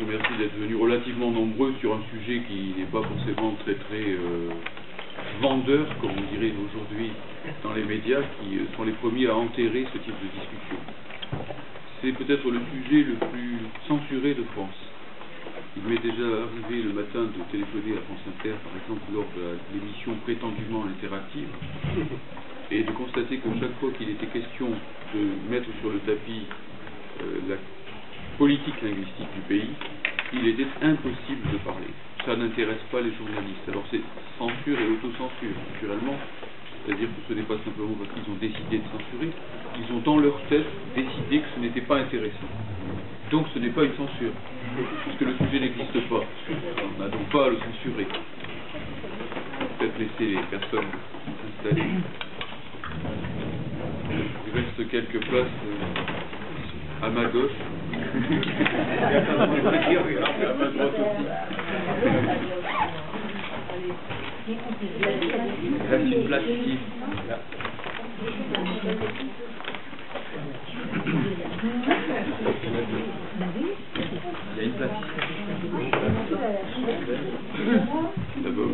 remercie d'être venus relativement nombreux sur un sujet qui n'est pas forcément très vendeur, comme on dirait aujourd'hui dans les médias, qui sont les premiers à enterrer ce type de discussion. C'est peut-être le sujet le plus censuré de France. Il m'est déjà arrivé le matin de téléphoner à France Inter, par exemple, lors de l'émission prétendument interactive, et de constater que chaque fois qu'il était question de mettre sur le tapis la politique linguistique du pays, il était impossible de parler. Ça n'intéresse pas les journalistes. Alors c'est censure et autocensure, naturellement. C'est-à-dire que ce n'est pas simplement parce qu'ils ont décidé de censurer, ils ont dans leur tête décidé que ce n'était pas intéressant. Donc ce n'est pas une censure, puisque le sujet n'existe pas. On n'a donc pas à le censurer. Peut-être laisser les personnes s'installer. Il reste quelques places à ma gauche. À ma droite aussi. Il reste une place ici. Là. Il y a une place ici. D'abord.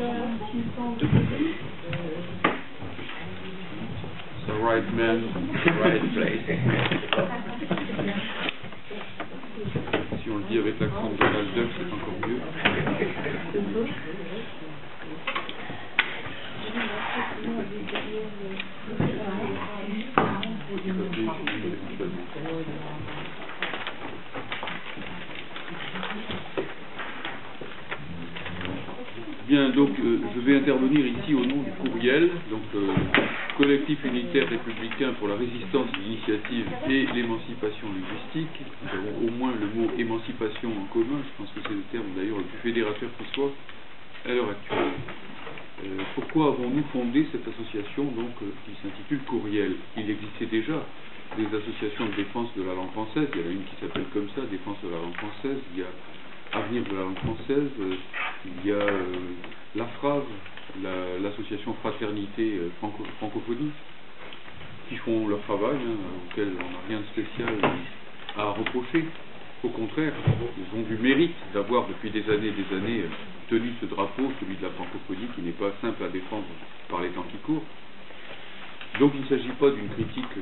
The right man, the right place. Si on le dit avec l'accent de Donald Duck, c'est encore mieux. Bien, donc je vais intervenir ici au nom du Courriel, donc collectif unitaire républicain pour la résistance, l'initiative et l'émancipation linguistique. Nous avons au moins le mot émancipation en commun, je pense que c'est le terme d'ailleurs le plus fédérateur qui soit à l'heure actuelle. Pourquoi avons-nous fondé cette association donc, qui s'intitule Courriel? Il existait déjà des associations de défense de la langue française, il y en a une qui s'appelle comme ça, Défense de la langue française, il y a Avenir de la langue française, il y a l'AFRAV, l'association Fraternité Francophonie, qui font leur travail, auquel on n'a rien de spécial à reprocher. Au contraire, ils ont du mérite d'avoir depuis des années tenu ce drapeau, celui de la francophonie, qui n'est pas simple à défendre par les temps qui courent. Donc il ne s'agit pas d'une critique,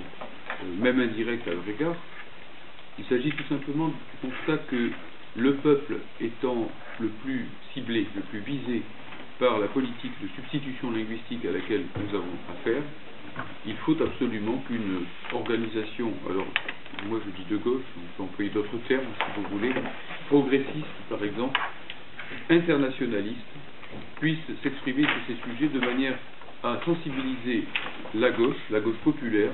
même indirecte à leur égard. Il s'agit tout simplement du constat que le peuple étant le plus ciblé, le plus visé par la politique de substitution linguistique à laquelle nous avons affaire, il faut absolument qu'une organisation, alors moi je dis de gauche, on peut employer d'autres termes si vous voulez, progressiste par exemple, internationaliste, puisse s'exprimer sur ces sujets de manière à sensibiliser la gauche populaire,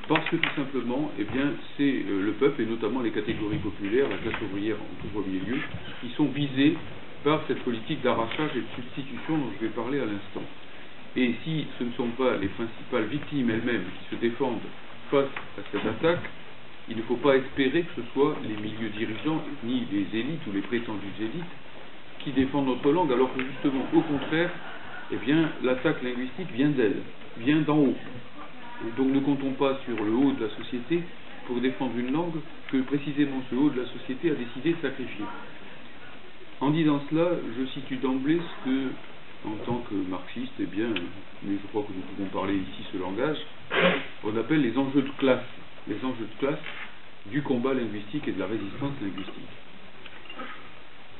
parce que tout simplement, eh bien, c'est le peuple, et notamment les catégories populaires, la classe ouvrière en tout premier lieu, qui sont visées par cette politique d'arrachage et de substitution dont je vais parler à l'instant. Et si ce ne sont pas les principales victimes elles-mêmes qui se défendent face à cette attaque, il ne faut pas espérer que ce soit les milieux dirigeants, ni les élites ou les prétendues élites, qui défendent notre langue, alors que justement, au contraire, eh bien, l'attaque linguistique vient d'elle, vient d'en haut. Et donc ne comptons pas sur le haut de la société pour défendre une langue que précisément ce haut de la société a décidé de sacrifier. En disant cela, je situe d'emblée ce que, en tant que marxiste, eh bien, mais je crois que nous pouvons parler ici ce langage, on appelle les enjeux de classe du combat linguistique et de la résistance linguistique.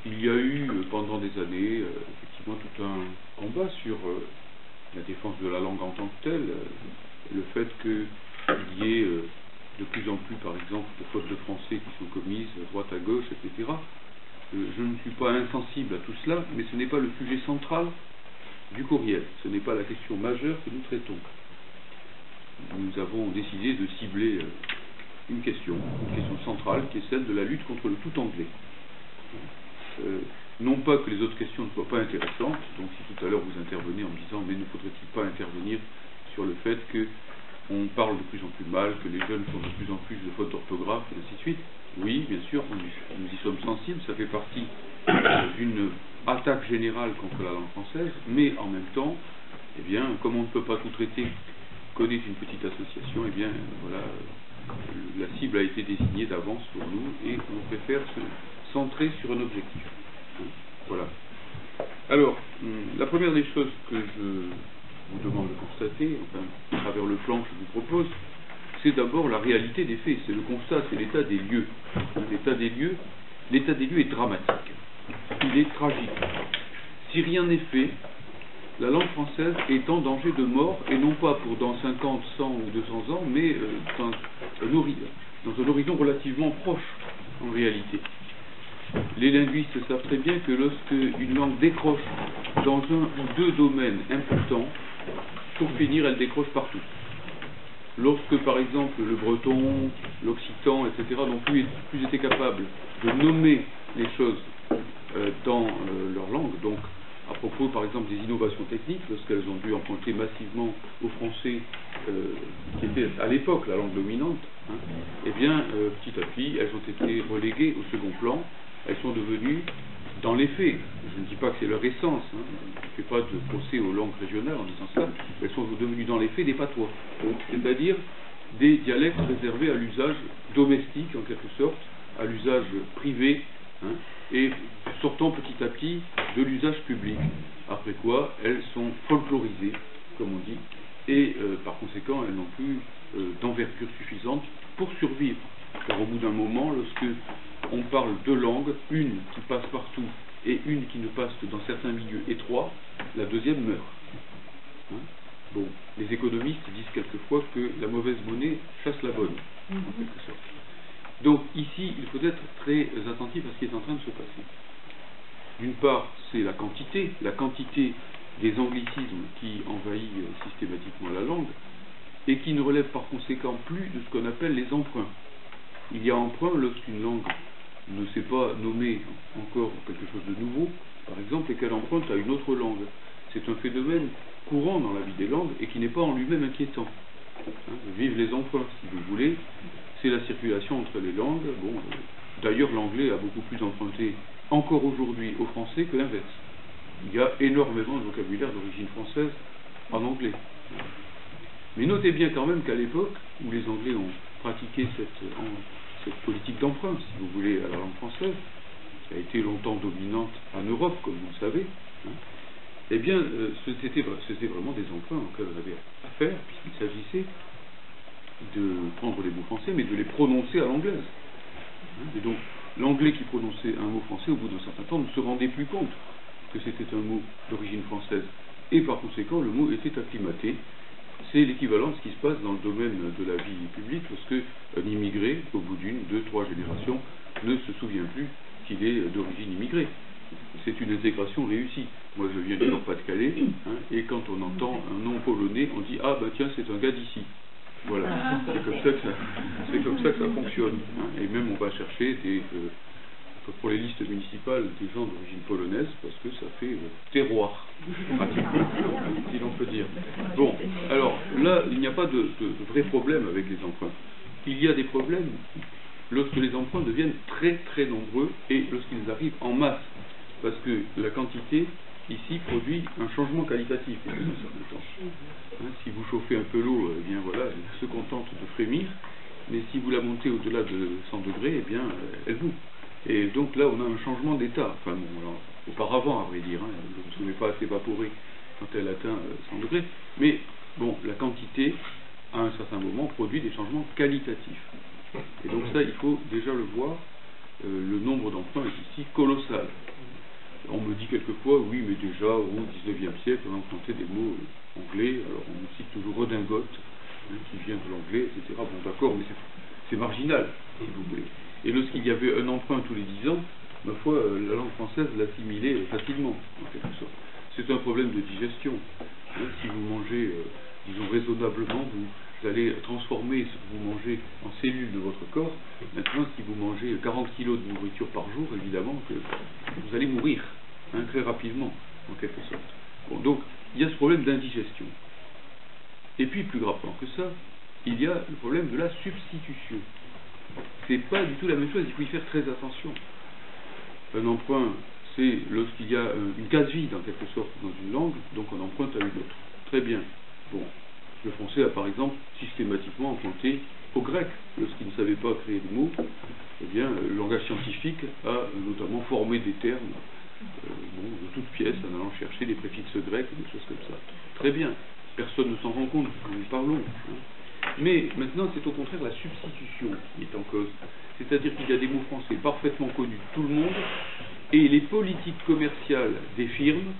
Il y a eu pendant des années effectivement tout un combat sur la défense de la langue en tant que telle, le fait qu'il y ait de plus en plus par exemple de fautes de français qui sont commises à droite à gauche, etc. Je ne suis pas insensible à tout cela, mais ce n'est pas le sujet central du Courriel, ce n'est pas la question majeure que nous traitons. Nous avons décidé de cibler une question centrale qui est celle de la lutte contre le tout anglais. Non pas que les autres questions ne soient pas intéressantes, donc si tout à l'heure vous intervenez en me disant mais ne faudrait-il pas intervenir sur le fait qu'on parle de plus en plus mal, que les jeunes font de plus en plus de fautes d'orthographe, et ainsi de suite. Oui, bien sûr, nous y sommes sensibles, ça fait partie d'une attaque générale contre la langue française, mais en même temps, eh bien, comme on ne peut pas tout traiter, connaît une petite association, eh bien, voilà, la cible a été désignée d'avance pour nous, et on préfère centré sur un objectif. Voilà. Alors, la première des choses que je vous demande de constater, enfin, à travers le plan que je vous propose, c'est d'abord la réalité des faits, c'est le constat, c'est l'état des lieux. L'état des lieux est dramatique, il est tragique. Si rien n'est fait, la langue française est en danger de mort, et non pas pour dans 50, 100 ou 200 ans, mais dans un horizon relativement proche, en réalité. Les linguistes savent très bien que lorsque une langue décroche dans un ou deux domaines importants, pour finir, elle décroche partout. Lorsque, par exemple, le breton, l'occitan, etc., n'ont plus été capables de nommer les choses dans leur langue, donc à propos, par exemple, des innovations techniques, lorsqu'elles ont dû emprunter massivement au français, qui était à l'époque la langue dominante, eh bien, petit à petit, elles ont été reléguées au second plan. Elles sont devenues, dans les faits, je ne dis pas que c'est leur essence, je ne fais pas de procès aux langues régionales en disant ça, elles sont devenues dans les faits des patois, c'est-à-dire des dialectes réservés à l'usage domestique, en quelque sorte, à l'usage privé, et sortant petit à petit de l'usage public. Après quoi, elles sont folklorisées, comme on dit, et par conséquent, elles n'ont plus d'envergure suffisante pour survivre. Car au bout d'un moment, lorsque on parle deux langues, une qui passe partout et une qui ne passe que dans certains milieux étroits, la deuxième meurt. Bon, les économistes disent quelquefois que la mauvaise monnaie chasse la bonne, en quelque sorte. Donc ici, il faut être très attentif à ce qui est en train de se passer. D'une part, c'est la quantité des anglicismes qui envahit systématiquement la langue, et qui ne relève par conséquent plus de ce qu'on appelle les emprunts. Il y a emprunt lorsqu'une langue ne sait pas nommer encore quelque chose de nouveau, par exemple, et qu'elle emprunte à une autre langue. C'est un phénomène courant dans la vie des langues et qui n'est pas en lui-même inquiétant. Vive les emprunts, si vous voulez, c'est la circulation entre les langues. Bon, d'ailleurs, l'anglais a beaucoup plus emprunté encore aujourd'hui au français que l'inverse. Il y a énormément de vocabulaire d'origine française en anglais. Mais notez bien quand même qu'à l'époque où les Anglais ont pratiqué cette politique d'emprunt, si vous voulez, à la langue française, qui a été longtemps dominante en Europe, comme vous le savez, eh bien, c'était vraiment des emprunts auxquels on avait affaire, puisqu'il s'agissait de prendre les mots français, mais de les prononcer à l'anglaise. Et donc, l'anglais qui prononçait un mot français, au bout d'un certain temps, ne se rendait plus compte que c'était un mot d'origine française. Et par conséquent, le mot était acclimaté. C'est l'équivalent de ce qui se passe dans le domaine de la vie publique, lorsque un immigré, au bout d'une, deux, trois générations, ne se souvient plus qu'il est d'origine immigrée. C'est une intégration réussie. Moi, je viens du Nord-Pas-de-Calais, et quand on entend un nom polonais, on dit « Ah, ben tiens, c'est un gars d'ici ». Voilà, c'est comme ça que ça fonctionne. Et même on va chercher pour les listes municipales des gens d'origine polonaise, parce que ça fait terroir, pratiquement, si l'on peut dire. Bon, alors là, il n'y a pas de vrai problème avec les emprunts. Il y a des problèmes lorsque les emprunts deviennent très très nombreux et lorsqu'ils arrivent en masse, parce que la quantité ici produit un changement qualitatif dans un certain temps. Si vous chauffez un peu l'eau, eh bien voilà, elle se contente de frémir, mais si vous la montez au-delà de 100 degrés, eh bien elle bout. Et donc là, on a un changement d'état. Enfin bon, alors, auparavant, à vrai dire, je ne me souviens pas s'évaporer quand elle atteint 100 degrés, mais bon, la quantité, à un certain moment, produit des changements qualitatifs. Et donc ça, il faut déjà le voir, le nombre d'emprunts est ici colossal. On me dit quelquefois, oui, mais déjà, au XIXe siècle, on empruntait des mots anglais, alors on me cite toujours redingote, qui vient de l'anglais, etc. Bon, d'accord, mais c'est marginal, si vous voulez. Et lorsqu'il y avait un emprunt tous les 10 ans, ma foi, la langue française l'assimilait facilement, en quelque sorte. C'est un problème de digestion. Si vous mangez, disons, raisonnablement, vous allez transformer ce que vous mangez en cellules de votre corps. Maintenant, si vous mangez 40 kilos de nourriture par jour, évidemment que vous allez mourir, très rapidement, en quelque sorte. Bon, donc, il y a ce problème d'indigestion. Et puis, plus gravement que ça, il y a le problème de la substitution. C'est pas du tout la même chose, il faut y faire très attention. Un emprunt, c'est lorsqu'il y a une case vide, en quelque sorte, dans une langue, donc on emprunte à une autre. Très bien. Bon. Le français a par exemple systématiquement emprunté au grec. Lorsqu'il ne savait pas créer de mots, eh bien, le langage scientifique a notamment formé des termes de toutes pièces en allant chercher des préfixes grecs ou des choses comme ça. Très bien, personne ne s'en rend compte quand nous parlons. Mais maintenant, c'est au contraire la substitution qui est en cause. C'est-à-dire qu'il y a des mots français parfaitement connus de tout le monde, et les politiques commerciales des firmes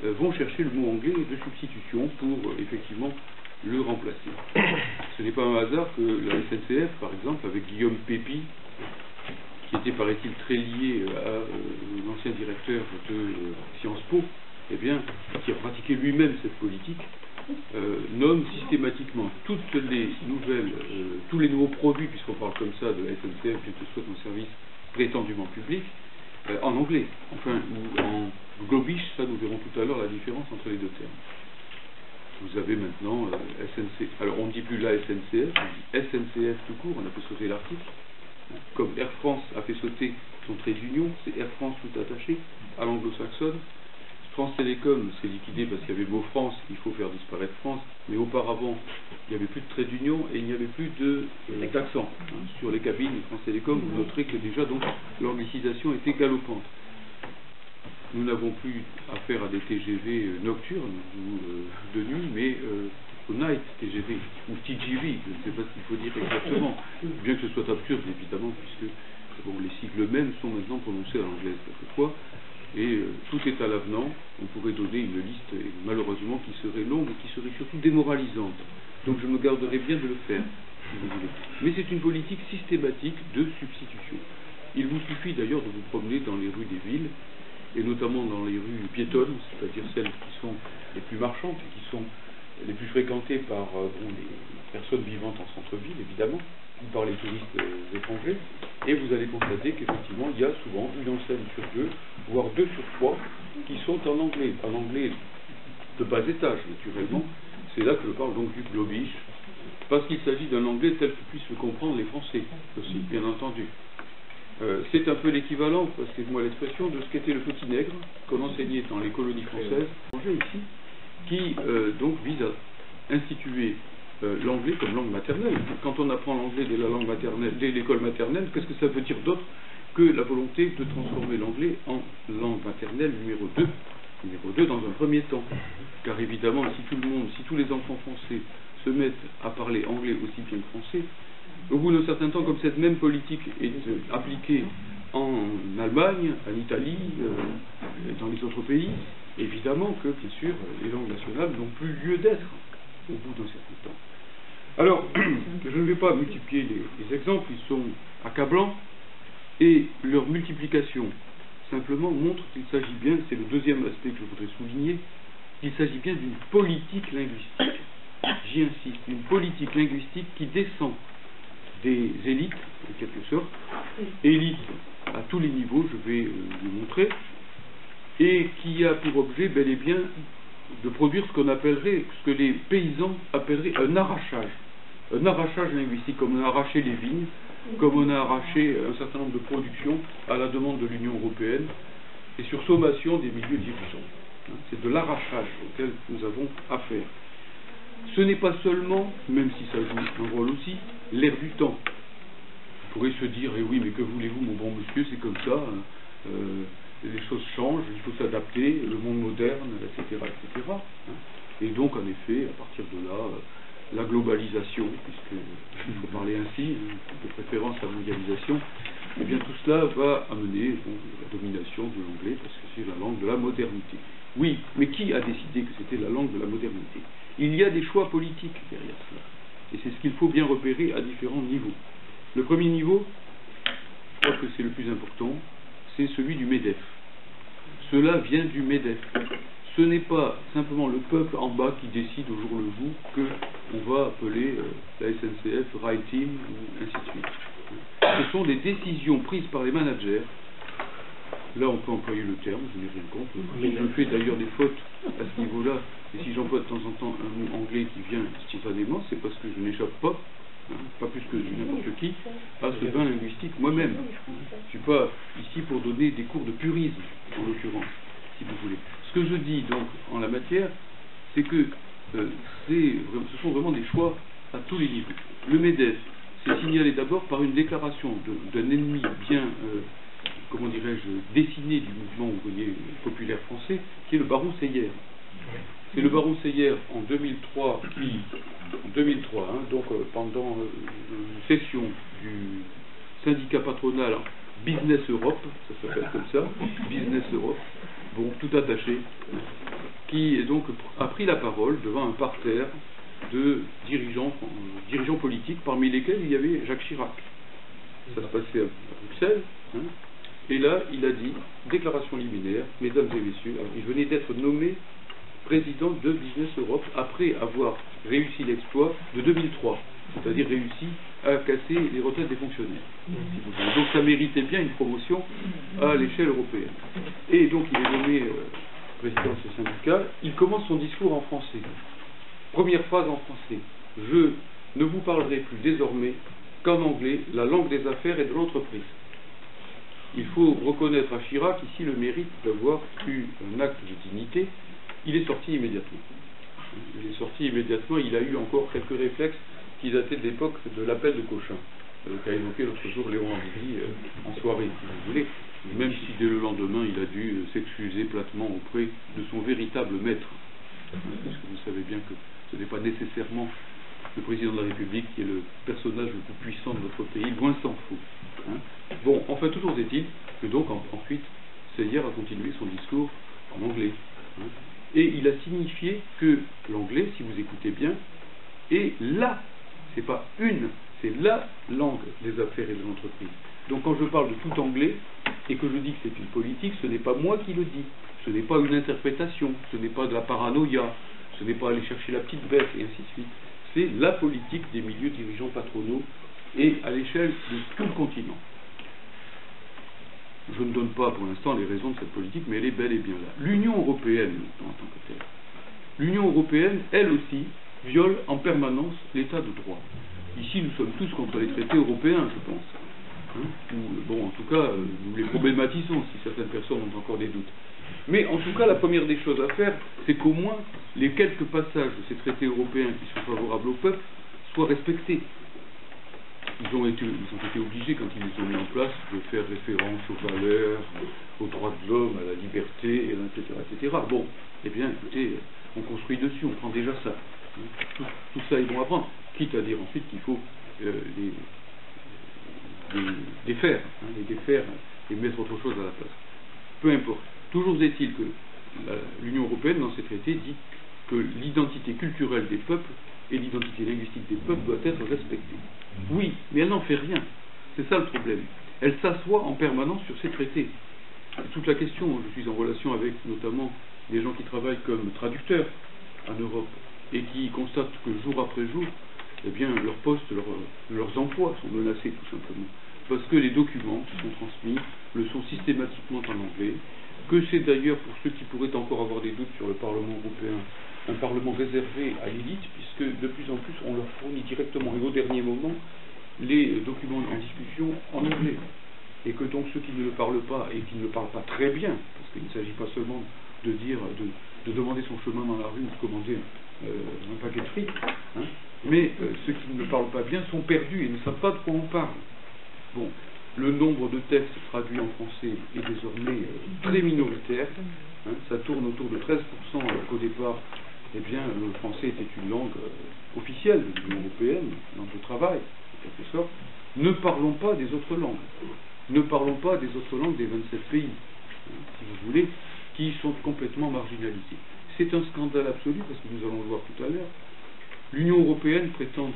vont chercher le mot anglais de substitution pour effectivement le remplacer. Ce n'est pas un hasard que la SNCF, par exemple, avec Guillaume Pépi, qui était, paraît-il, très lié à l'ancien directeur de Sciences Po, eh bien, qui a pratiqué lui-même cette politique, nomme systématiquement toutes les nouvelles, tous les nouveaux produits, puisqu'on parle comme ça de la SNCF, quel que soit un service prétendument public, en anglais, enfin, ou en globish, ça nous verrons tout à l'heure la différence entre les deux termes. Vous avez maintenant SNCF, alors on ne dit plus la SNCF, on dit SNCF tout court, on a fait sauter l'article, comme Air France a fait sauter son trait d'union, c'est Air France tout attaché à l'anglo-saxonne. France Télécom s'est liquidé parce qu'il y avait le mot France, il faut faire disparaître France, mais auparavant, il n'y avait plus de trait d'union et il n'y avait plus d'accent sur les cabines de France Télécom. Vous noterez que déjà, donc, l'anglicisation était galopante. Nous n'avons plus affaire à des TGV nocturnes ou de nuit, mais au night TGV ou TGV, je ne sais pas ce qu'il faut dire exactement, bien que ce soit absurde évidemment, puisque bon, les sigles mêmes sont maintenant prononcés à l'anglaise quelquefois. Et tout est à l'avenant, on pourrait donner une liste, malheureusement, qui serait longue et qui serait surtout démoralisante. Donc je me garderai bien de le faire, si vous voulez. Mais c'est une politique systématique de substitution. Il vous suffit d'ailleurs de vous promener dans les rues des villes, et notamment dans les rues piétonnes, c'est-à-dire celles qui sont les plus marchandes et qui sont les plus fréquentées par les personnes vivantes en centre-ville, évidemment, ou par les touristes étrangers, et vous allez constater qu'effectivement, il y a souvent une enseigne sur deux, voire deux sur trois, qui sont en anglais de bas étage, naturellement. C'est là que je parle donc du globish, parce qu'il s'agit d'un anglais tel que puissent le comprendre les Français, aussi, bien entendu. C'est un peu l'équivalent, passez-moi l'expression, de ce qu'était le petit nègre, qu'on enseignait dans les colonies françaises, ici, qui donc vise à instituer l'anglais comme langue maternelle. Quand on apprend l'anglais dès l'école maternelle, qu'est-ce que ça veut dire d'autre que la volonté de transformer l'anglais en langue maternelle numéro 2 dans un premier temps. Car évidemment, si tous les enfants français se mettent à parler anglais aussi bien que français, au bout d'un certain temps, comme cette même politique est appliquée en Allemagne, en Italie, dans les autres pays, évidemment que, bien sûr, les langues nationales n'ont plus lieu d'être au bout d'un certain temps. Alors, je ne vais pas multiplier les exemples, ils sont accablants, et leur multiplication simplement montre qu'il s'agit bien, c'est le deuxième aspect que je voudrais souligner, qu'il s'agit bien d'une politique linguistique. J'y insiste, une politique linguistique qui descend des élites, en quelque sorte, élites à tous les niveaux, je vais le montrer, et qui a pour objet bel et bien de produire ce que les paysans appelleraient un arrachage linguistique, comme on a arraché les vignes, comme on a arraché un certain nombre de productions à la demande de l'Union européenne, et sur sommation des milieux dirigeants. C'est de l'arrachage auquel nous avons affaire. Ce n'est pas seulement, même si ça joue un rôle aussi, l'air du temps. Vous pourrez se dire, eh oui, mais que voulez-vous, mon bon monsieur, c'est comme ça, les choses changent, il faut s'adapter, le monde moderne, etc., etc. Et donc, en effet, à partir de là, la globalisation, puisqu'il faut parler ainsi, de préférence la mondialisation, eh bien tout cela va amener la domination de l'anglais, parce que c'est la langue de la modernité. Oui, mais qui a décidé que c'était la langue de la modernité? Il y a des choix politiques derrière cela, et c'est ce qu'il faut bien repérer à différents niveaux. Le premier niveau, je crois que c'est le plus important, c'est celui du MEDEF. Cela vient du MEDEF. Ce n'est pas simplement le peuple en bas qui décide au jour le jour qu'on va appeler la SNCF Rail Team, ou ainsi de suite. Ce sont des décisions prises par les managers. Là, on peut employer le terme, je n'ai rien contre. Je fais d'ailleurs des fautes à ce niveau-là, et si j'emploie de temps en temps un mot anglais qui vient spontanément, c'est parce que je n'échappe pas, pas plus que n'importe qui, à ce bain linguistique moi-même. Je ne suis pas ici pour donner des cours de purisme, en l'occurrence, si vous voulez. Ce que je dis donc en la matière, c'est que ce sont vraiment des choix à tous les niveaux. Le MEDEF s'est signalé d'abord par une déclaration d'un ennemi bien, comment dirais-je, dessiné du mouvement ouvrier populaire français, qui est le baron Seyer. C'est le baron Seyer en 2003 donc pendant une session du syndicat patronal Business Europe, ça s'appelle comme ça, Business Europe, bon, tout attaché, qui donc a pris la parole devant un parterre de dirigeants politiques, parmi lesquels il y avait Jacques Chirac. Ça se passait à Bruxelles, et là il a dit, déclaration liminaire, mesdames et messieurs, il venait d'être nommé président de Business Europe après avoir réussi l'exploit de 2003, c'est-à-dire réussi à casser les retraites des fonctionnaires. Donc ça méritait bien une promotion à l'échelle européenne. Et donc il est nommé président de ce syndicat, il commence son discours en français. Première phrase en français, je ne vous parlerai plus désormais qu'en anglais, la langue des affaires et de l'entreprise. Il faut reconnaître à Chirac ici le mérite d'avoir eu un acte de dignité. Il est sorti immédiatement. Il a eu encore quelques réflexes qui dataient de l'époque de l'appel de Cochin, qu'a évoqué l'autre jour Léon Henry en soirée, si vous voulez, même si dès le lendemain il a dû s'excuser platement auprès de son véritable maître. Parce que vous savez bien que ce n'est pas nécessairement le président de la République qui est le personnage le plus puissant de notre pays, loin s'en faut. Bon, enfin, toujours est-il que donc ensuite, Seyer a continué son discours en anglais. Et il a signifié que l'anglais, si vous écoutez bien, est la, c'est pas une, c'est la langue des affaires et de l'entreprise. Donc quand je parle de tout anglais, et que je dis que c'est une politique, ce n'est pas moi qui le dis, ce n'est pas une interprétation, ce n'est pas de la paranoïa, ce n'est pas aller chercher la petite bête, et ainsi de suite. C'est la politique des milieux dirigeants patronaux, et à l'échelle de tout le continent. Je ne donne pas pour l'instant les raisons de cette politique, mais elle est bel et bien là. L'Union européenne, en tant que telle, l'Union européenne, elle aussi, viole en permanence l'état de droit. Ici, nous sommes tous contre les traités européens, je pense. Bon, en tout cas, nous les problématisons si certaines personnes ont encore des doutes. Mais en tout cas, la première des choses à faire, c'est qu'au moins les quelques passages de ces traités européens qui sont favorables au peuple soient respectés. Ils ont été obligés, quand ils les ont mis en place, de faire référence aux valeurs, aux droits de l'homme, à la liberté, etc., etc. Bon, eh bien, écoutez, on construit dessus, on prend déjà ça. Tout ça, ils vont apprendre. Quitte à dire ensuite qu'il faut les défaire, les défaire et mettre autre chose à la place. Peu importe. Toujours est-il que l'Union européenne, dans ses traités, dit que l'identité culturelle des peuples et l'identité linguistique des peuples doit être respectée. Oui, mais elle n'en fait rien. C'est ça le problème. Elle s'assoit en permanence sur ces traités. C'est toute la question. Je suis en relation avec notamment des gens qui travaillent comme traducteurs en Europe et qui constatent que jour après jour, eh bien, leurs postes, leurs emplois sont menacés tout simplement. Parce que les documents qui sont transmis le sont systématiquement en anglais, que c'est d'ailleurs, pour ceux qui pourraient encore avoir des doutes sur le Parlement européen, un Parlement réservé à l'élite, puisque de plus en plus on leur fournit directement et au dernier moment les documents en discussion en anglais. Et que donc ceux qui ne le parlent pas et qui ne le parlent pas très bien, parce qu'il ne s'agit pas seulement de dire, de demander son chemin dans la rue ou de commander un paquet de frites, mais ceux qui ne le parlent pas bien sont perdus et ne savent pas de quoi on parle. Bon, le nombre de textes traduits en français est désormais très minoritaire, ça tourne autour de 13%, alors qu'au départ, eh bien, le français était une langue officielle de l'Union européenne, langue de travail, en quelque sorte. Ne parlons pas des autres langues. Ne parlons pas des autres langues des 27 pays, si vous voulez, qui sont complètement marginalisées. C'est un scandale absolu, parce que nous allons le voir tout à l'heure. L'Union européenne prétend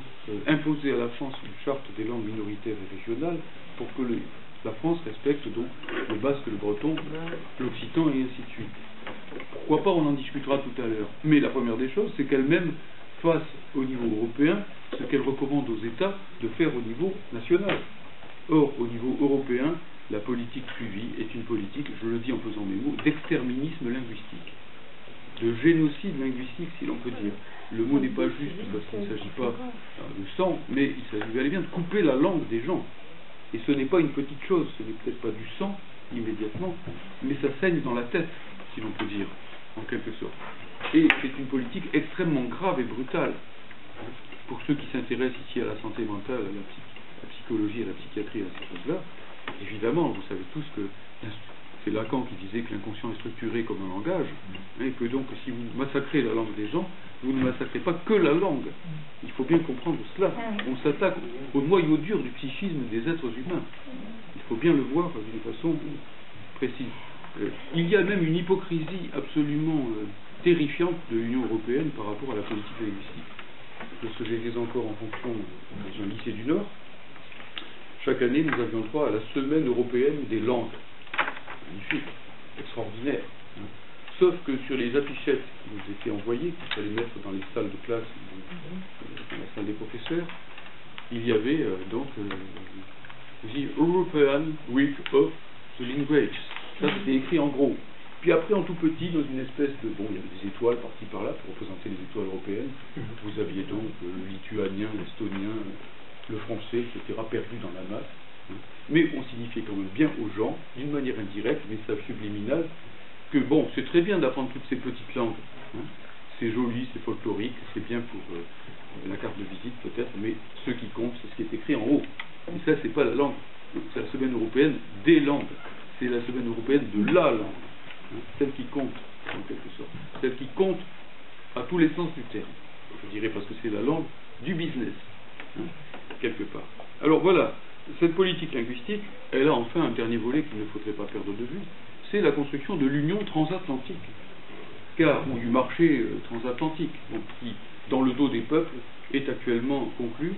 imposer à la France une charte des langues minoritaires et régionales pour que la France respecte donc le basque, le breton, l'occitan et ainsi de suite. Pourquoi pas, on en discutera tout à l'heure. Mais la première des choses, c'est qu'elle-même fasse au niveau européen ce qu'elle recommande aux États de faire au niveau national. Or, au niveau européen, la politique suivie est une politique, je le dis en pesant mes mots, d'exterminisme linguistique, de génocide linguistique, si l'on peut dire. Le mot n'est pas juste parce qu'il ne s'agit pas de sang, mais il s'agit bel et bien de couper la langue des gens. Et ce n'est pas une petite chose, ce n'est peut-être pas du sang immédiatement, mais ça saigne dans la tête, si l'on peut dire, en quelque sorte. Et c'est une politique extrêmement grave et brutale. Pour ceux qui s'intéressent ici à la santé mentale, à la psychologie, à la psychiatrie, à ces choses-là, évidemment, vous savez tous que c'est Lacan qui disait que l'inconscient est structuré comme un langage, et que donc si vous massacrez la langue des gens, vous ne massacrez pas que la langue. Il faut bien comprendre cela. On s'attaque au noyau dur du psychisme des êtres humains. Il faut bien le voir d'une façon précise. Il y a même une hypocrisie absolument terrifiante de l'Union européenne par rapport à la politique linguistique. Lorsque j'étais encore en fonction dans un lycée du Nord, chaque année nous avions droit à la semaine européenne des langues. Magnifique, extraordinaire. Sauf que sur les affichettes qui nous étaient envoyées, qu'il fallait mettre dans les salles de classe, dans la salle des professeurs, il y avait The European Week of the Languages. Ça, c'était écrit en gros. Puis après, en tout petit, dans une espèce de... Bon, il y avait des étoiles par-ci par-là pour représenter les étoiles européennes. Vous aviez donc le lituanien, l'estonien, le français, etc., perdu dans la masse. Mais on signifiait quand même bien aux gens, d'une manière indirecte, message subliminal, que bon, c'est très bien d'apprendre toutes ces petites langues. C'est joli, c'est folklorique, c'est bien pour la carte de visite peut-être, mais ce qui compte, c'est ce qui est écrit en haut. Et ça, c'est pas la langue. C'est la semaine européenne des langues. C'est la semaine européenne de la langue. Celle qui compte, en quelque sorte. Celle qui compte à tous les sens du terme. Je dirais parce que c'est la langue du business, quelque part. Alors voilà, cette politique linguistique, elle a enfin un dernier volet qu'il ne faudrait pas perdre de vue, c'est la construction de l'union transatlantique, ou du marché transatlantique, donc qui, dans le dos des peuples, est actuellement conclu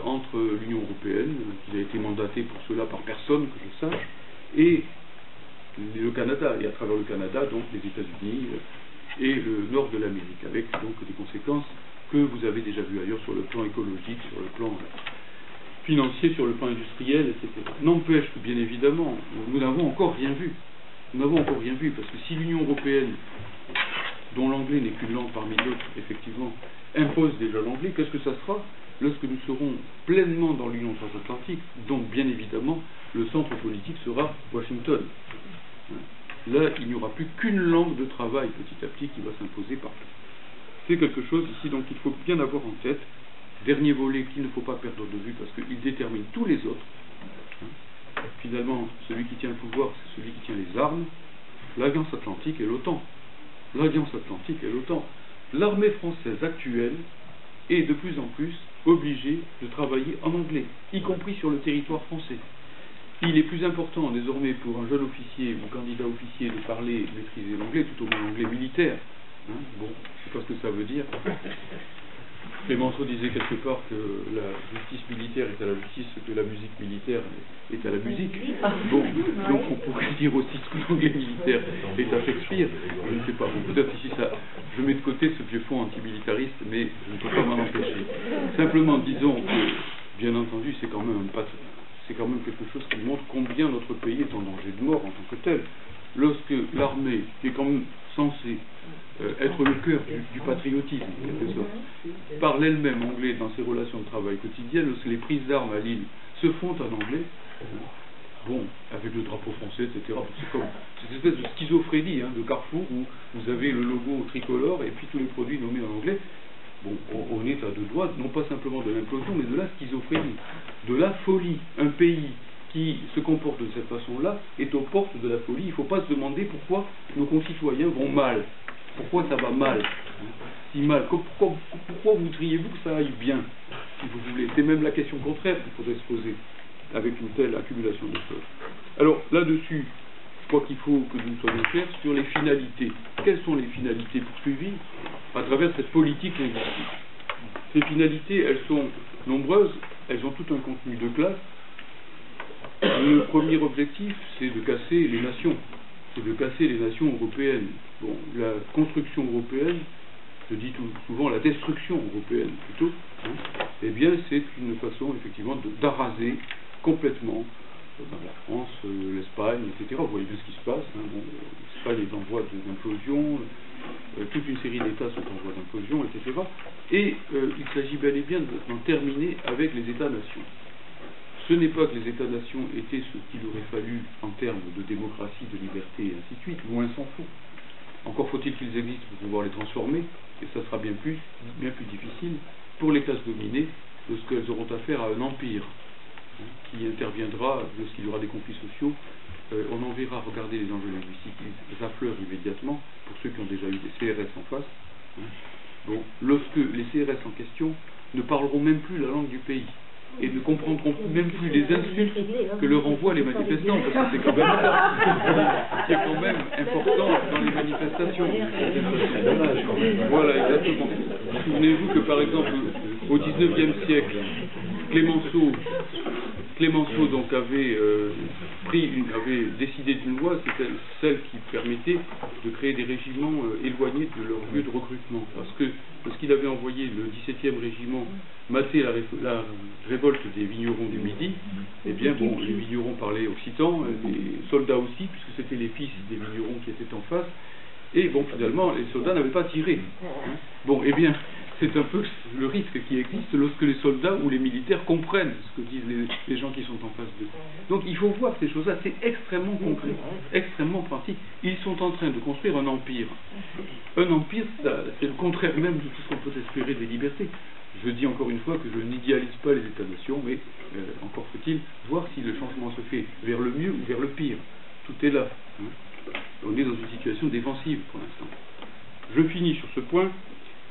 entre l'Union européenne, qui a été mandatée pour cela par personne, que je sache, et le Canada, et à travers le Canada, donc les États-Unis et le nord de l'Amérique, avec donc des conséquences que vous avez déjà vues ailleurs sur le plan écologique, sur le plan financier, sur le plan industriel, etc. N'empêche que, bien évidemment, nous n'avons encore rien vu. Nous n'avons encore rien vu, parce que si l'Union européenne, dont l'anglais n'est qu'une langue parmi d'autres, effectivement, impose déjà l'anglais, qu'est-ce que ça sera lorsque nous serons pleinement dans l'Union transatlantique, donc bien évidemment, le centre politique sera Washington. Là, il n'y aura plus qu'une langue de travail petit à petit qui va s'imposer partout. C'est quelque chose ici, donc il faut bien avoir en tête. Dernier volet qu'il ne faut pas perdre de vue parce qu'il détermine tous les autres. Finalement, celui qui tient le pouvoir, c'est celui qui tient les armes. L'Alliance Atlantique et l'OTAN. L'Alliance Atlantique et l'OTAN. L'armée française actuelle est de plus en plus obligée de travailler en anglais, y compris sur le territoire français. Il est plus important désormais pour un jeune officier ou candidat officier de parler, de maîtriser l'anglais, tout au moins l'anglais militaire. Bon, je ne sais pas ce que ça veut dire. Clémenceau disait quelque part que la justice militaire est à la justice, que la musique militaire est à la musique. Bon, donc on pourrait dire aussi que l'anglais militaire est à Shakespeare. Je ne sais pas. Bon, peut-être ici ça, je mets de côté ce vieux fond antimilitariste, mais je ne peux pas m'en empêcher. Simplement, disons que, bien entendu, c'est quand même quelque chose qui montre combien notre pays est en danger de mort en tant que tel. Lorsque l'armée, qui est quand même censée être le cœur du patriotisme, en quelque sorte, parle elle-même anglais dans ses relations de travail quotidiennes, lorsque les prises d'armes à Lille se font en anglais, bon, avec le drapeau français, etc. C'est comme cette espèce de schizophrénie de Carrefour où vous avez le logo tricolore et puis tous les produits nommés en anglais. Bon, on est à deux doigts, non pas simplement de l'implosion, mais de la schizophrénie, de la folie. Un pays qui se comporte de cette façon-là est aux portes de la folie. Il ne faut pas se demander pourquoi nos concitoyens vont mal. Pourquoi ça va mal, si mal. Pourquoi voudriez-vous que ça aille bien, si vous voulez? C'est même la question contraire qu'il faudrait se poser avec une telle accumulation de choses. Alors, là-dessus, je crois qu'il faut que nous soyons clairs sur les finalités. Quelles sont les finalités poursuivies à travers cette politique linguistique? Ces finalités, elles sont nombreuses, elles ont tout un contenu de classe. Le premier objectif, c'est de casser les nations. C'est de casser les nations européennes. Bon, la construction européenne, je dis souvent la destruction européenne plutôt, eh bien c'est une façon effectivement d'araser complètement la France, l'Espagne, etc. Vous voyez bien ce qui se passe. Bon, l'Espagne est en voie d'implosion, toute une série d'États sont en voie d'implosion, etc. Et il s'agit bel et bien d'en terminer avec les États-nations. Ce n'est pas que les États-nations étaient ce qu'il aurait fallu en termes de démocratie, de liberté, et ainsi de suite, loin s'en faut. Encore faut-il qu'ils existent pour pouvoir les transformer, et ça sera bien plus difficile pour les classes dominées lorsqu'elles auront affaire à un empire qui interviendra lorsqu'il y aura des conflits sociaux. On en verra, regardez les enjeux linguistiques, ils affleurent immédiatement pour ceux qui ont déjà eu des CRS en face. Bon, lorsque les CRS en question ne parleront même plus la langue du pays et ne comprendront même plus les insultes que leur envoient les manifestants, parce que c'est quand même ça qui est quand même important dans les manifestations. Voilà, exactement. Souvenez-vous que par exemple au XIXe siècle, Clémenceau donc avait décidé d'une loi, c'était celle qui permettait de créer des régiments éloignés de leur lieu de recrutement, parce que lorsqu'il avait envoyé le 17e régiment mater la révolte des vignerons du Midi, eh bien bon, les vignerons parlaient occitan, les soldats aussi, puisque c'était les fils des vignerons qui étaient en face, et bon, finalement, les soldats n'avaient pas tiré. Bon, eh bien, c'est un peu le risque qui existe lorsque les soldats ou les militaires comprennent ce que disent les gens qui sont en face d'eux. Donc il faut voir ces choses-là, c'est extrêmement concret, extrêmement pratique. Ils sont en train de construire un empire. Un empire, c'est le contraire même de tout ce qu'on peut espérer des libertés. Je dis encore une fois que je n'idéalise pas les États-nations, mais encore faut-il voir si le changement se fait vers le mieux ou vers le pire. Tout est là. On est dans une situation défensive pour l'instant. Je finis sur ce point.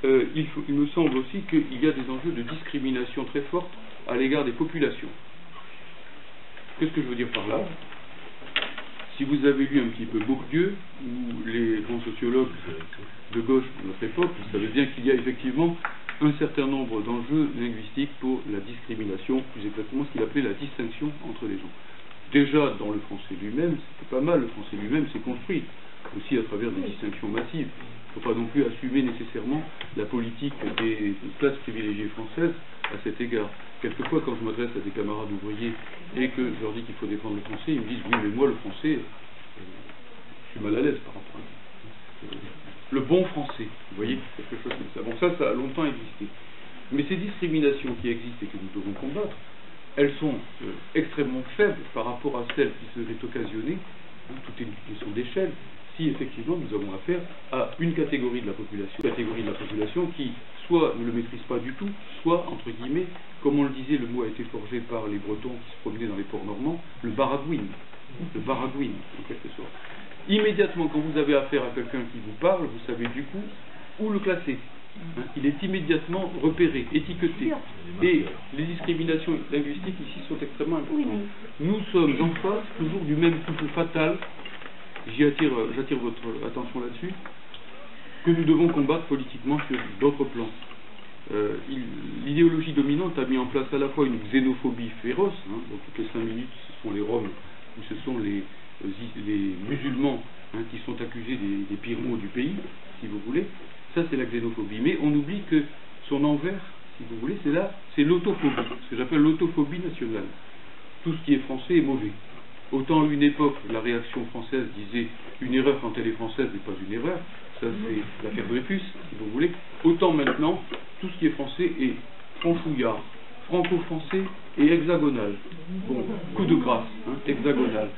Il me semble aussi qu'il y a des enjeux de discrimination très fortes à l'égard des populations. Qu'est-ce que je veux dire par là? Si vous avez lu un petit peu Bourdieu ou les grands sociologues de gauche de notre époque, vous savez bien qu'il y a effectivement un certain nombre d'enjeux linguistiques pour la discrimination, plus exactement ce qu'il appelait la distinction entre les gens. Déjà dans le français lui-même, c'était pas mal, le français lui-même s'est construit aussi à travers des distinctions massives. Il ne faut pas non plus assumer nécessairement la politique des classes privilégiées françaises à cet égard. Quelquefois, quand je m'adresse à des camarades ouvriers et que je leur dis qu'il faut défendre le français, ils me disent « oui, mais moi, le français, je suis mal à l'aise par rapport à ça. » Le bon français, vous voyez, quelque chose comme ça. Bon, ça a longtemps existé. Mais ces discriminations qui existent et que nous devons combattre, elles sont extrêmement faibles par rapport à celles qui seraient occasionnées, tout est une question d'échelle, si effectivement nous avons affaire à une catégorie de la population qui soit ne le maîtrise pas du tout, soit, entre guillemets, comme on le disait, le mot a été forgé par les Bretons qui se promenaient dans les ports normands, le baragouine, en quelque sorte. Immédiatement, quand vous avez affaire à quelqu'un qui vous parle, vous savez du coup où le classer. Il est immédiatement repéré, étiqueté. Et les discriminations linguistiques ici sont extrêmement importantes. Nous sommes en face toujours du même couple fatal, j'attire votre attention là-dessus, que nous devons combattre politiquement sur d'autres plans. L'idéologie dominante a mis en place à la fois une xénophobie féroce, donc toutes les 5 minutes ce sont les Roms ou ce sont les musulmans qui sont accusés des pires maux du pays, si vous voulez. Ça c'est la xénophobie, mais on oublie que son envers, si vous voulez, c'est l'autophobie, ce que j'appelle l'autophobie nationale. Tout ce qui est français est mauvais. Autant à une époque, la réaction française disait une erreur quand elle est française n'est pas une erreur, ça c'est l'affaire Dreyfus, si vous voulez. Autant maintenant, tout ce qui est français est franchouillard, franco-français et hexagonal. Bon, coup de grâce, hexagonal.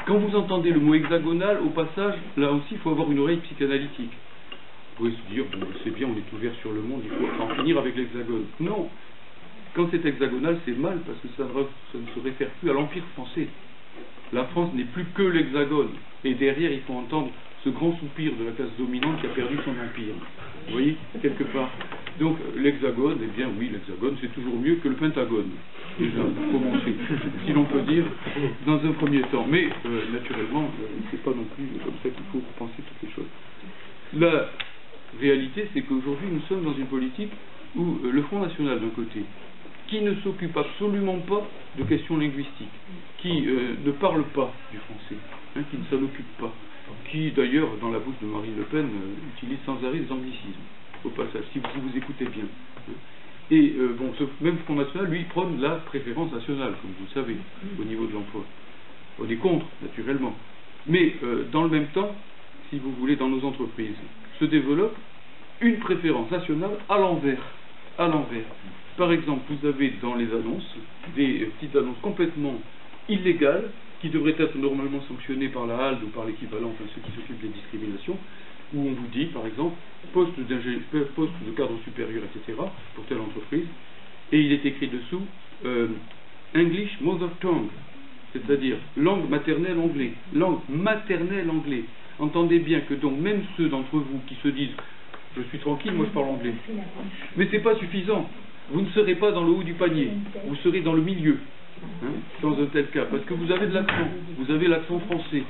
Quand vous entendez le mot hexagonal, au passage, là aussi, il faut avoir une oreille psychanalytique. Vous pouvez se dire, bon, c'est bien, on est ouvert sur le monde, il faut en finir avec l'hexagone. Non, quand c'est hexagonal, c'est mal, parce que ça ne se réfère plus à l'Empire français. La France n'est plus que l'hexagone. Et derrière, il faut entendre ce grand soupir de la classe dominante qui a perdu son empire. Vous voyez, quelque part. Donc, l'hexagone, eh bien oui, l'hexagone, c'est toujours mieux que le pentagone. Déjà, pour commencer, si l'on peut dire, dans un premier temps. Mais, naturellement, c'est pas non plus comme ça qu'il faut penser toutes les choses. La réalité, c'est qu'aujourd'hui, nous sommes dans une politique où le Front National, d'un côté, qui ne s'occupe absolument pas de questions linguistiques, qui ne parle pas du français, qui ne s'en occupe pas, qui d'ailleurs, dans la bouche de Marine Le Pen, utilise sans arrêt des anglicismes, au passage, si vous écoutez bien. Et bon, ce même Front National, lui, prône la préférence nationale, comme vous le savez, au niveau de l'emploi. On est contre, naturellement. Mais dans le même temps, si vous voulez, dans nos entreprises, se développe une préférence nationale à l'envers. À l'envers. Par exemple, vous avez dans les annonces des petites annonces complètement illégales qui devraient être normalement sanctionnées par la HALD ou par l'équivalent, enfin ceux qui s'occupent des discriminations, où on vous dit, par exemple, poste de cadre supérieur, etc., pour telle entreprise, et il est écrit dessous English Mother Tongue, c'est-à-dire langue maternelle anglais. Langue maternelle anglais. Entendez bien que donc même ceux d'entre vous qui se disent je suis tranquille, moi je parle anglais. Mais c'est pas suffisant. Vous ne serez pas dans le haut du panier, vous serez dans le milieu, hein, dans un tel cas, parce que vous avez de l'accent, vous avez l'accent français,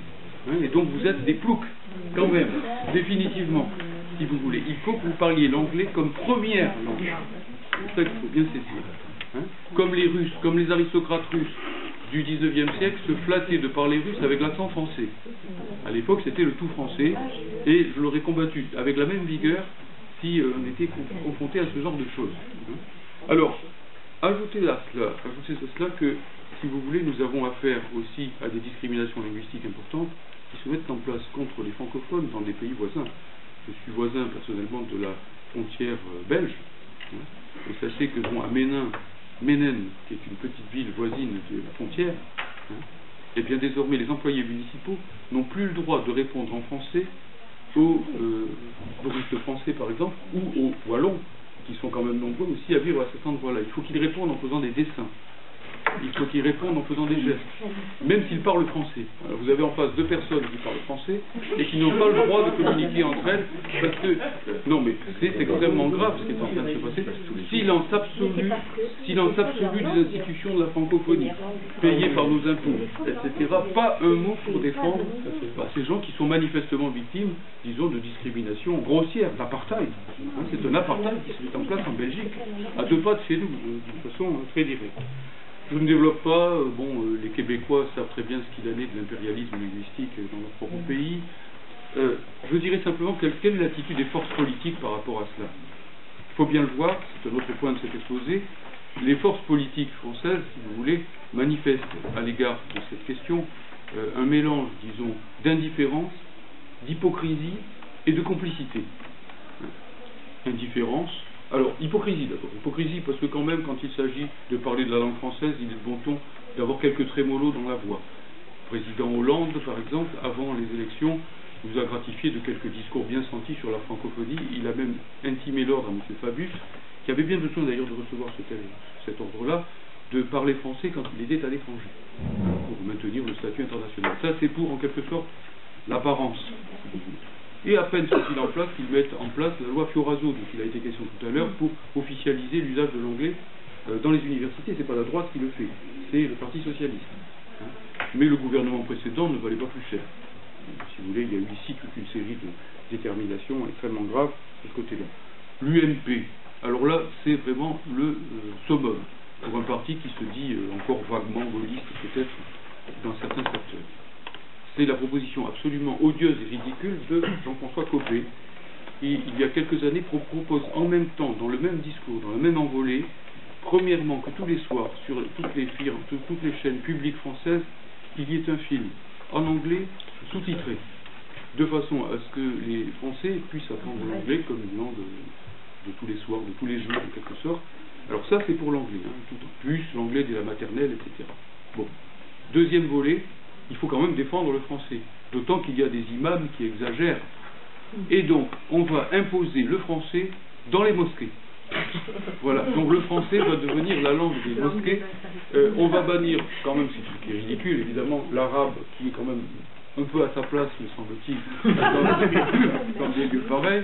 hein, et donc vous êtes des ploucs, quand même, définitivement, si vous voulez. Il faut que vous parliez l'anglais comme première langue. C'est ça qu'il faut bien saisir. Hein. Comme les Russes, comme les aristocrates russes du 19e siècle se flattaient de parler russe avec l'accent français. À l'époque, c'était le tout français, et je l'aurais combattu avec la même vigueur si on était confronté à ce genre de choses. Alors, ajoutez à cela que, si vous voulez, nous avons affaire aussi à des discriminations linguistiques importantes qui se mettent en place contre les francophones dans des pays voisins. Je suis voisin personnellement de la frontière belge, hein, et sachez que à Ménène, qui est une petite ville voisine de la frontière, hein, et bien désormais les employés municipaux n'ont plus le droit de répondre en français aux touristes français par exemple, ou aux wallons, qui sont quand même nombreux aussi à vivre à cet endroit-là. Il faut qu'ils répondent en faisant des dessins. Il faut qu'ils répondent en faisant des gestes, même s'ils parlent français. Alors vous avez en face deux personnes qui parlent français et qui n'ont pas le droit de communiquer entre elles parce que, non mais c'est extrêmement grave ce qui est en train de se passer. Silence absolu des institutions de la francophonie, payées par nos impôts, etc. Pas un mot pour défendre ces gens qui sont manifestement victimes, disons, de discrimination grossière, d'apartheid. Hein, c'est un apartheid qui se met en place en Belgique, à 2 pas de chez nous, de façon très directe. Je ne développe pas, les Québécois savent très bien ce qu'il en est de l'impérialisme linguistique dans leur propre pays. Je dirais simplement quelle est l'attitude des forces politiques par rapport à cela. Il faut bien le voir, c'est un autre point de cet exposé, les forces politiques françaises, si vous voulez, manifestent à l'égard de cette question un mélange, disons, d'indifférence, d'hypocrisie et de complicité. Indifférence. Alors, hypocrisie d'abord. Hypocrisie parce que quand même, quand il s'agit de parler de la langue française, il est de bon ton d'avoir quelques trémolos dans la voix. Le président Hollande, par exemple, avant les élections, nous a gratifié de quelques discours bien sentis sur la francophonie. Il a même intimé l'ordre à M. Fabius, qui avait bien besoin d'ailleurs de recevoir cet ordre-là, de parler français quand il était à l'étranger, pour maintenir le statut international. Ça, c'est pour, en quelque sorte, l'apparence. Et à peine sont-ils en place qu'ils mettent en place la loi Fioraso, dont il a été question tout à l'heure, pour officialiser l'usage de l'anglais dans les universités. C'est pas la droite qui le fait, c'est le Parti socialiste. Hein. Mais le gouvernement précédent ne valait pas plus cher. Si vous voulez, il y a eu ici toute une série de déterminations extrêmement graves de ce côté-là. L'UMP, alors là, c'est vraiment le summum pour un parti qui se dit encore vaguement gaulliste, peut-être, dans certains secteurs. C'est la proposition absolument odieuse et ridicule de Jean-François Copé, qui, il y a quelques années, propose en même temps, dans le même discours, dans la même envolée, premièrement que tous les soirs, sur toutes les firmes, toutes les chaînes publiques françaises, il y ait un film en anglais sous-titré, de façon à ce que les Français puissent apprendre l'anglais comme une langue de tous les soirs, de tous les jours, en quelque sorte. Alors ça, c'est pour l'anglais, hein, tout en plus, l'anglais de la maternelle, etc. Bon. Deuxième volet, il faut quand même défendre le français, d'autant qu'il y a des imams qui exagèrent. Et donc, on va imposer le français dans les mosquées. Voilà, donc le français va devenir la langue des mosquées. On va bannir, quand même, c'est ce qui est ridicule, évidemment, l'arabe, qui est quand même un peu à sa place, me semble-t-il, dans des lieux pareils,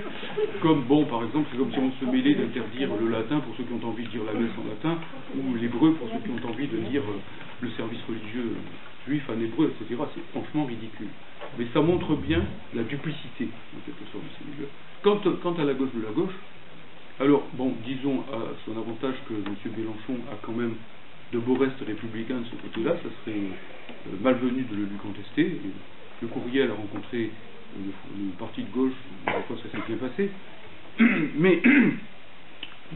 comme, par exemple, c'est comme si on se mêlait d'interdire le latin pour ceux qui ont envie de dire la messe en latin, ou l'hébreu pour ceux qui ont envie de dire le service religieux juif en hébreu, etc. C'est franchement ridicule. Mais ça montre bien la duplicité, en quelque sorte, de ces milieux. Quant à la gauche de la gauche, alors, disons à son avantage que M. Mélenchon a quand même de beaux restes républicains de ce côté-là, ça serait malvenu de le lui contester. Le Courriel a rencontré le parti de gauche, la fois ça s'est bien passé. Mais,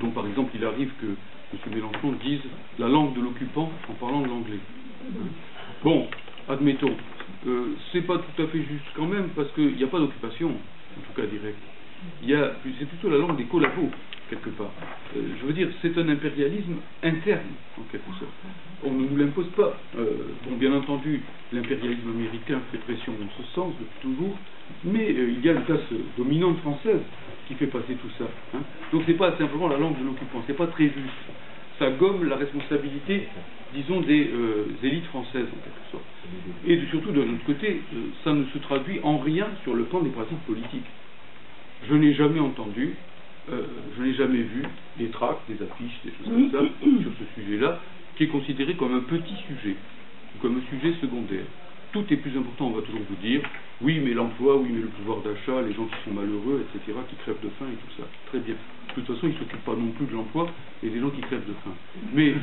donc par exemple, il arrive que M. Mélenchon dise la langue de l'occupant en parlant de l'anglais. Bon, admettons, c'est pas tout à fait juste quand même, parce qu'il n'y a pas d'occupation, en tout cas directe. c'est plutôt la langue des collabos, quelque part. Je veux dire, c'est un impérialisme interne, en quelque sorte. On ne nous l'impose pas. Bon, bien entendu, l'impérialisme américain fait pression dans ce sens depuis toujours, mais il y a une classe dominante française qui fait passer tout ça. Hein. Donc c'est pas simplement la langue de l'occupant, c'est pas très juste. Ça gomme la responsabilité, disons, des élites françaises, en quelque sorte. Et surtout, de notre côté, ça ne se traduit en rien sur le plan des pratiques politiques. Je n'ai jamais entendu, je n'ai jamais vu des tracts, des affiches, des choses comme ça, sur ce sujet-là, qui est considéré comme un petit sujet, comme un sujet secondaire. Tout est plus important, on va toujours vous dire, oui, mais l'emploi, oui, mais le pouvoir d'achat, les gens qui sont malheureux, etc., qui crèvent de faim et tout ça. Très bien. De toute façon, ils ne s'occupent pas non plus de l'emploi et des gens qui crèvent de faim. Mais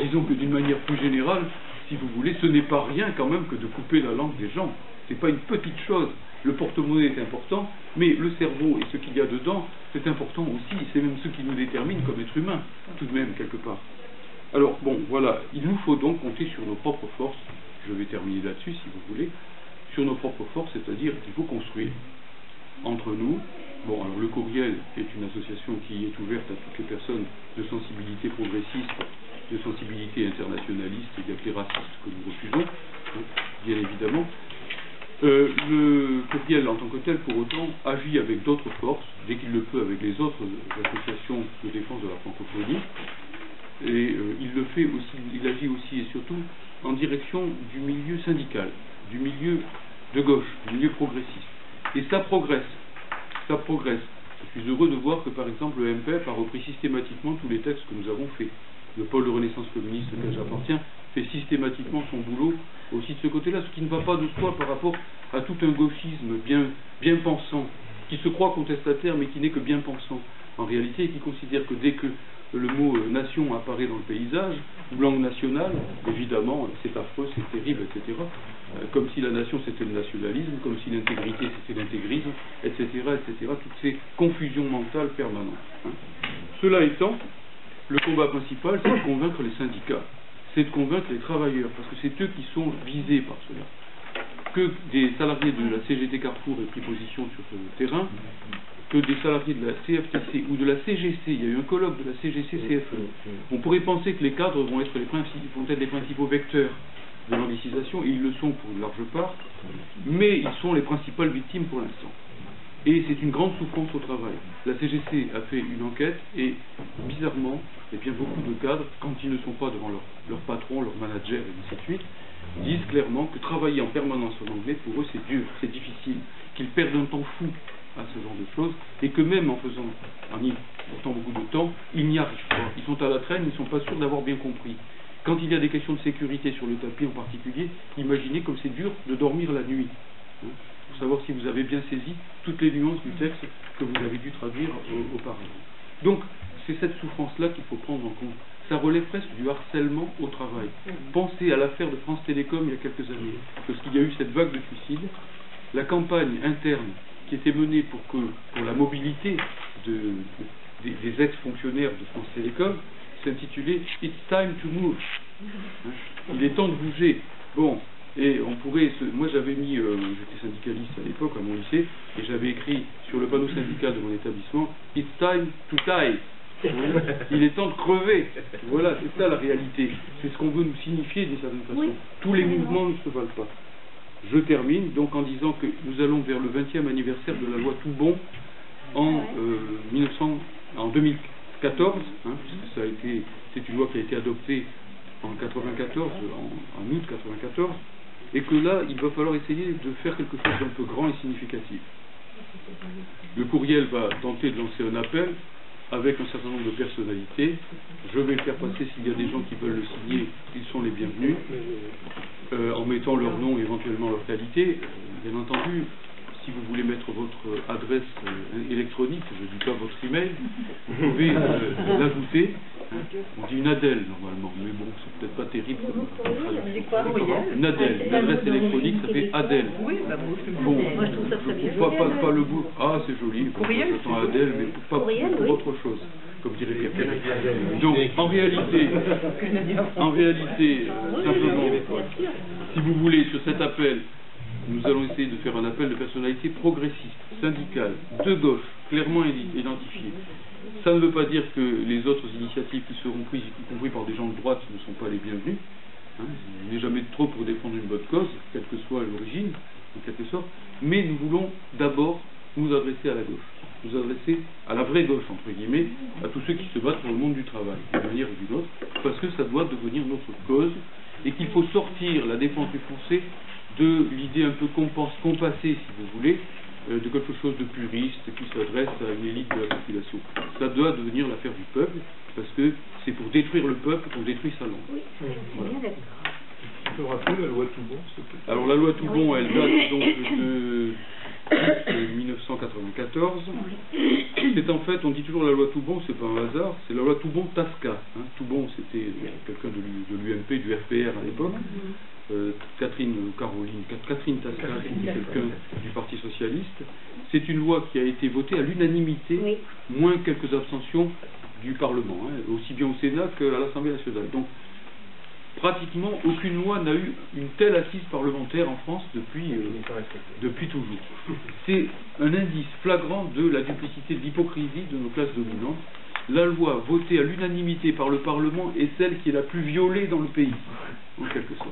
disons que d'une manière plus générale, si vous voulez, ce n'est pas rien quand même que de couper la langue des gens. C'est pas une petite chose. Le porte-monnaie est important, mais le cerveau et ce qu'il y a dedans, c'est important aussi. C'est même ce qui nous détermine comme être humain, tout de même, quelque part. Alors, bon, voilà. Il nous faut donc compter sur nos propres forces. Je vais terminer là-dessus, si vous voulez. Sur nos propres forces, c'est-à-dire qu'il faut construire entre nous. Bon, alors le Courriel est une association qui est ouverte à toutes les personnes de sensibilité progressiste, de sensibilité internationaliste et des racistes que nous refusons, hein, bien évidemment. Le Courriel en tant que tel, pour autant, agit avec d'autres forces, dès qu'il le peut avec les autres associations de défense de la francophonie, et il le fait aussi, il agit aussi et surtout en direction du milieu syndical, du milieu de gauche, du milieu progressiste. Et ça progresse, ça progresse. Je suis heureux de voir que par exemple le MPF a repris systématiquement tous les textes que nous avons faits. Le pôle de renaissance communiste auquel j'appartiens fait systématiquement son boulot aussi de ce côté-là, ce qui ne va pas de soi par rapport à tout un gauchisme bien pensant, qui se croit contestataire mais qui n'est que bien pensant en réalité, et qui considère que dès que le mot nation apparaît dans le paysage, ou langue nationale, évidemment, c'est affreux, c'est terrible, etc. Comme si la nation c'était le nationalisme, comme si l'intégrité c'était l'intégrisme, etc., etc. Toutes ces confusions mentales permanentes. Hein. Cela étant, le combat principal, c'est de convaincre les syndicats, c'est de convaincre les travailleurs, parce que c'est eux qui sont visés par cela. Que des salariés de la CGT Carrefour aient pris position sur ce terrain, que des salariés de la CFTC ou de la CGC, il y a eu un colloque de la CGC-CFE, on pourrait penser que les cadres vont être les principaux vecteurs de l'anglicisation, et ils le sont pour une large part, mais ils sont les principales victimes pour l'instant. Et c'est une grande souffrance au travail. La CGC a fait une enquête, et bizarrement, eh bien, beaucoup de cadres, quand ils ne sont pas devant leur patron, leur manager, et ainsi de suite, disent clairement que travailler en permanence en anglais, pour eux, c'est dur, c'est difficile, qu'ils perdent un temps fou à ce genre de choses, et que même en y portant beaucoup de temps, ils n'y arrivent pas. Ils sont à la traîne, ils ne sont pas sûrs d'avoir bien compris. Quand il y a des questions de sécurité sur le tapis en particulier, imaginez comme c'est dur de dormir la nuit, hein, pour savoir si vous avez bien saisi toutes les nuances du texte que vous avez dû traduire auparavant. Donc, c'est cette souffrance-là qu'il faut prendre en compte. Ça relève presque du harcèlement au travail. Pensez à l'affaire de France Télécom il y a quelques années, lorsqu'il y a eu cette vague de suicides, la campagne interne qui était menée pour la mobilité des ex-fonctionnaires de France Télécom s'intitulait « It's time to move ». Il est temps de bouger. Bon, et on pourrait... Moi j'avais mis... j'étais syndicaliste à l'époque, à mon lycée, et j'avais écrit sur le panneau syndical de mon établissement « It's time to die ». Il est temps de crever. Voilà, c'est ça la réalité. C'est ce qu'on veut nous signifier d'une certaine façon. Tous les mouvements ne se valent pas. Je termine donc en disant que nous allons vers le 20e anniversaire de la loi Toubon en 2014, hein, puisque c'est une loi qui a été adoptée en 94, en août 94, et que là, il va falloir essayer de faire quelque chose d'un peu grand et significatif. Le Courriel va tenter de lancer un appel avec un certain nombre de personnalités. Je vais le faire passer s'il y a des gens qui veulent le signer, ils sont les bienvenus, en mettant leur nom, éventuellement leur qualité. Bien entendu, si vous voulez mettre votre adresse électronique, je ne dis pas votre email, vous pouvez l'ajouter. On dit une ADEL normalement, mais bon, c'est peut-être pas terrible comme traduction. Une ADEL, une adresse électronique, ça fait ADEL. Oui, bah bon, moi je trouve ça très bien. Pas le bout. Ah, c'est joli. J'attends ADEL, mais pas pour autre chose, comme dirait Pierre Perret. Donc, en réalité, simplement, si vous voulez, sur cet appel, nous allons essayer de faire un appel de personnalités progressistes, syndicales, de gauche, clairement identifiées. Ça ne veut pas dire que les autres initiatives qui seront prises, y compris par des gens de droite, ne sont pas les bienvenues. Il n'est jamais trop pour défendre une bonne cause, quelle que soit l'origine, en quelque sorte. Mais nous voulons d'abord nous adresser à la gauche, nous adresser à la vraie gauche, entre guillemets, à tous ceux qui se battent pour le monde du travail, d'une manière ou d'une autre, parce que ça doit devenir notre cause, et qu'il faut sortir la défense du français de l'idée un peu compassée, si vous voulez, de quelque chose de puriste qui s'adresse à une élite de la population. Ça doit devenir l'affaire du peuple, parce que c'est pour détruire le peuple qu'on détruit sa langue. Oui, voilà. Bien d'accord. Tu peux rappeler la loi Toubon, s'il te plaît? Alors la loi Toubon, elle date donc de 1994. C'est en fait, on dit toujours la loi Toubon, c'est pas un hasard, c'est la loi Toubon-Tasca. Toubon, c'était quelqu'un de l'UMP, du RPR à l'époque. Catherine Tasca, c'était quelqu'un du Parti Socialiste. C'est une loi qui a été votée à l'unanimité, Oui. moins quelques abstentions du Parlement, aussi bien au Sénat qu'à l'Assemblée nationale. Donc, pratiquement aucune loi n'a eu une telle assise parlementaire en France depuis toujours. C'est un indice flagrant de la duplicité, de l'hypocrisie de nos classes dominantes. La loi votée à l'unanimité par le Parlement est celle qui est la plus violée dans le pays, en quelque sorte.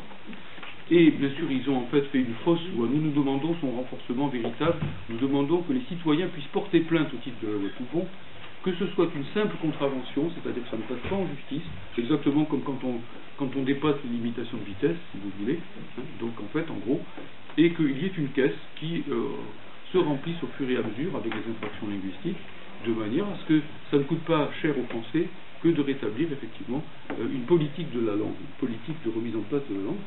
Et bien sûr, ils ont en fait fait une fausse loi. Nous demandons son renforcement véritable. Nous demandons que les citoyens puissent porter plainte au titre de la loi Toubon, que ce soit une simple contravention, c'est-à-dire que ça ne passe pas en justice, exactement comme quand on dépasse les limitations de vitesse, si vous voulez, donc en fait, en gros, et qu'il y ait une caisse qui se remplisse au fur et à mesure avec les infractions linguistiques, de manière à ce que ça ne coûte pas cher aux Français que de rétablir effectivement une politique de la langue, une politique de remise en place de la langue.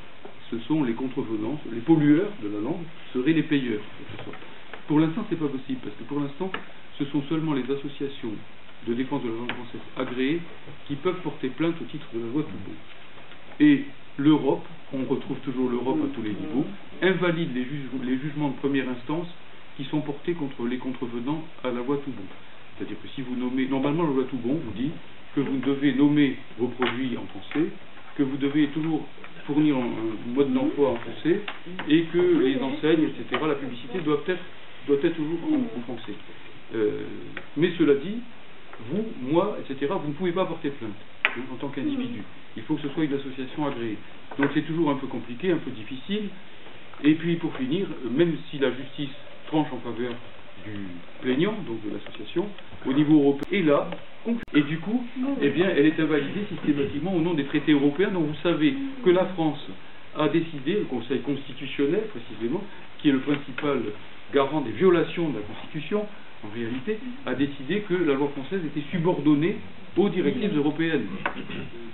Ce sont les contrevenants, les pollueurs de la langue seraient les payeurs, en quelque sorte. Pour l'instant, c'est pas possible, parce que pour l'instant, ce sont seulement les associations de défense de la langue française agréées qui peuvent porter plainte au titre de la loi Toubon. Et l'Europe, on retrouve toujours l'Europe à tous les niveaux, invalide les jugements de première instance qui sont portés contre les contrevenants à la loi Toubon. C'est-à-dire que si vous nommez, normalement la loi Toubon vous dit que vous devez nommer vos produits en français, que vous devez toujours fournir un mode d'emploi en français, et que les enseignes, etc., la publicité doit être toujours en français. Mais cela dit, vous, moi, etc., vous ne pouvez pas porter plainte en tant qu'individu. Il faut que ce soit une association agréée. Donc c'est toujours un peu compliqué, un peu difficile. Et puis pour finir, même si la justice tranche en faveur du plaignant, donc de l'association, au niveau européen, est là, et du coup, eh bien, elle est invalidée systématiquement au nom des traités européens, dont vous savez que la France a décidé, le Conseil constitutionnel précisément, qui est le principal garant des violations de la Constitution, en réalité, a décidé que la loi française était subordonnée aux directives européennes.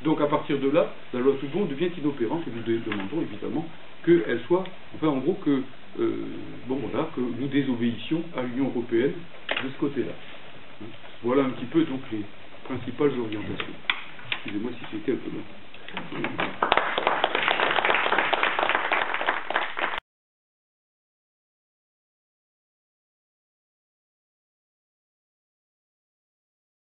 Donc à partir de là, la loi Toubon devient inopérante, et nous demandons évidemment qu'elle soit, enfin en gros que, que nous désobéissions à l'Union européenne de ce côté-là. Voilà un petit peu donc les principales orientations. Excusez-moi si c'était un peu long.